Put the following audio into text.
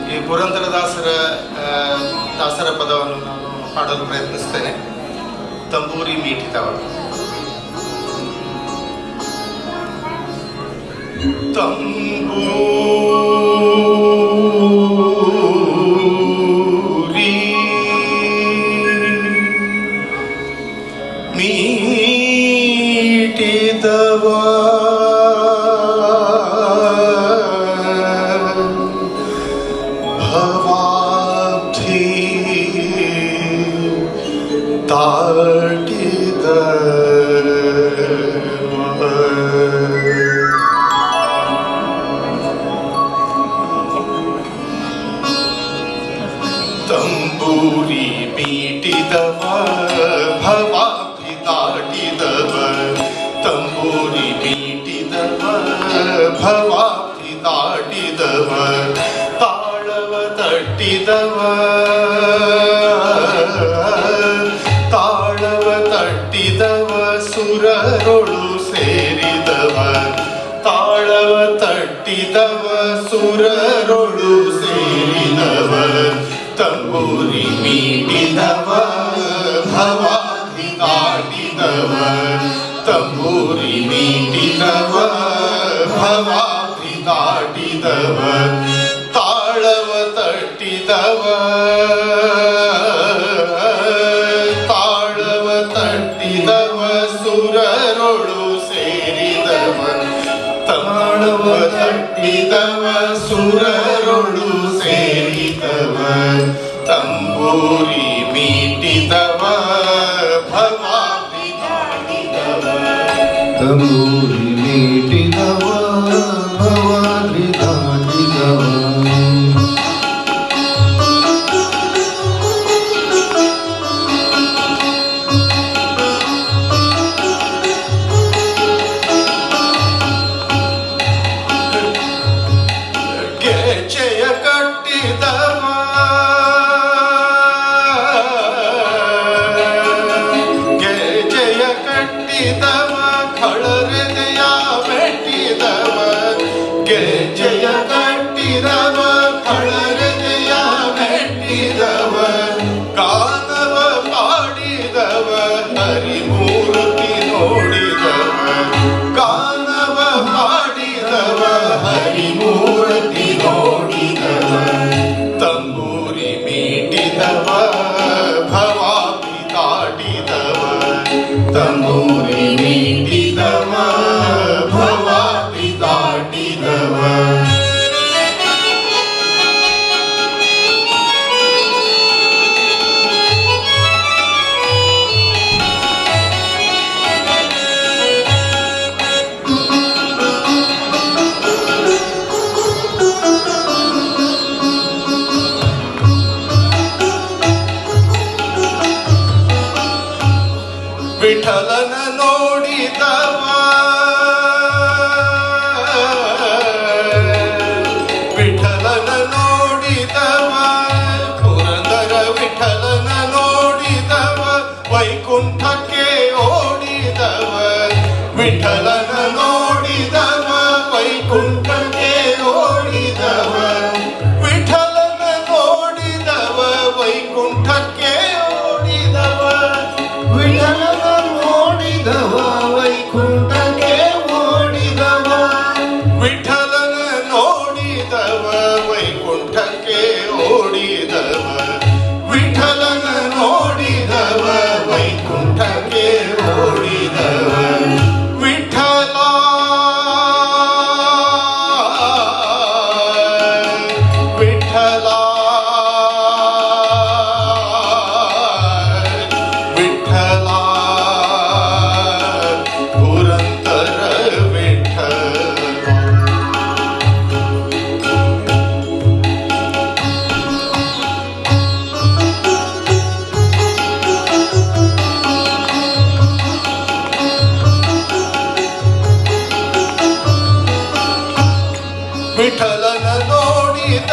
ಈ ಪುರಂದರದಾಸರ ದಾಸರ ಪದವನ್ನು ನಾನು ಹಾಡಲು ಪ್ರಯತ್ನಿಸ್ತೇನೆ. ತಂಬೂರಿ ಮೀಟಿದವ. ತಂಬೂರಿ ಮೀಟಿದವ ಭವಾಬ್ಧಿ ತಾಟಿದ ತಂಬೂರಿ ಮೀಟಿದವ ಭವಾಬ್ಧಿ ತಾಟಿದವ. ತಂಬೂರಿ ಮೀಟಿದವ ಭವಾಬ್ಧಿ ತಾಟಿದವ. ತಾಳವ ತಟ್ಟಿದವ ತಾಳವ ತಟ್ಟಿದವ ಸುರರೊಳು ಸೇರಿದವ. ತಾಳವ ತಟ್ಟಿದವ ಸುರರೊಳು ಸೇರಿದವ. ತಂಬೂರಿ ಮೀಟಿದವ ಭವಾಬ್ಧಿ ತಾಟಿದವ. ತಂಬೂರಿ ಮೀಟಿದವ ಭವಾಬ್ಧಿ ತಾಟಿದವ. ತಾಳವ ತಟ್ಟಿದವ ತಾಳವ ತಟ್ಟಿದವ ಸುರರೊಳು ಸೇರಿದವ. ತಾಳವ ತಟ್ಟಿದವ ಸುರರೊಳು ಸೇರಿದವ. ತಂಬೂರಿ ಮೀಟಿದವ ಭವಾಬ್ಧಿ ತಾಟಿದವ. ತಂಬೂರಿ ಮೀಟಿದವ ಭವಾಬ್ಧಿ ತಾಟಿದವ. ಗೆಜೆಯ ಕಟ್ಟಿದವ ಗೆಜೆಯ ಕಟ್ಟಿದವ. ಖಳರೆದೆಯ ಮೆಟ್ಟಿದವ. ಗೆಜೆಯ ಕಟ್ಟಿದವ ಖಳರೆದೆಯ ಮೆಟ್ಟಿದವ. ಕಾನವ ಪಾಡಿದವ ಹರಿಮೂರ್ತಿ ನೋಡಿದವ. ಕಾನವ ಪಾಡಿದವ ಹರಿಮೂರ್ತಿ ನೋಡಿದವ. ತಂಬೂರಿ ಮೀಟಿದವ ಭವಾಬ್ಧಿ ತಾಟಿದವ. ತಂಬೂರಿ ಮೀಟಿದವ ಭವಾಬ್ಧಿ ತಾಟಿದವ. ವಿಠಲನ ನೋಡಿದವ ವಿಠಲನ ನೋಡಿದವ. ಪುರಂದರ ವಿಠಲನ ನೋಡಿದವ ವೈಕುಂಠಕ್ಕೆ ಓಡಿದವ. ವಿಠಲನ ನೋಡಿದವ ವೈಕುಂಠಕ್ಕೆ ಓಡಿದವ. ವಿಠಲನ ನೋಡಿದವ ವೈಕುಂಠಕ್ಕೆ ಓಡಿದವ. ವಿಠಲನ ನೋಡಿದವ ವೈಕುಂಠಕ್ಕೆ ಓಡಿದವ. ವಿಠಲನ ನೋಡಿದವ ವೈಕುಂಠಕ್ಕೆ ಓಡಿದವ. ವಿಠಲನ ನೋಡಿದವ ವೈಕುಂಠಕ್ಕೆ ಓಡಿದವ. ವಿಠಲ ವಿಠಲ ವಿಠಲ ಪುರಂದರ ವಿಠಲ. ವಿಠಲನ ನೋಡಿದ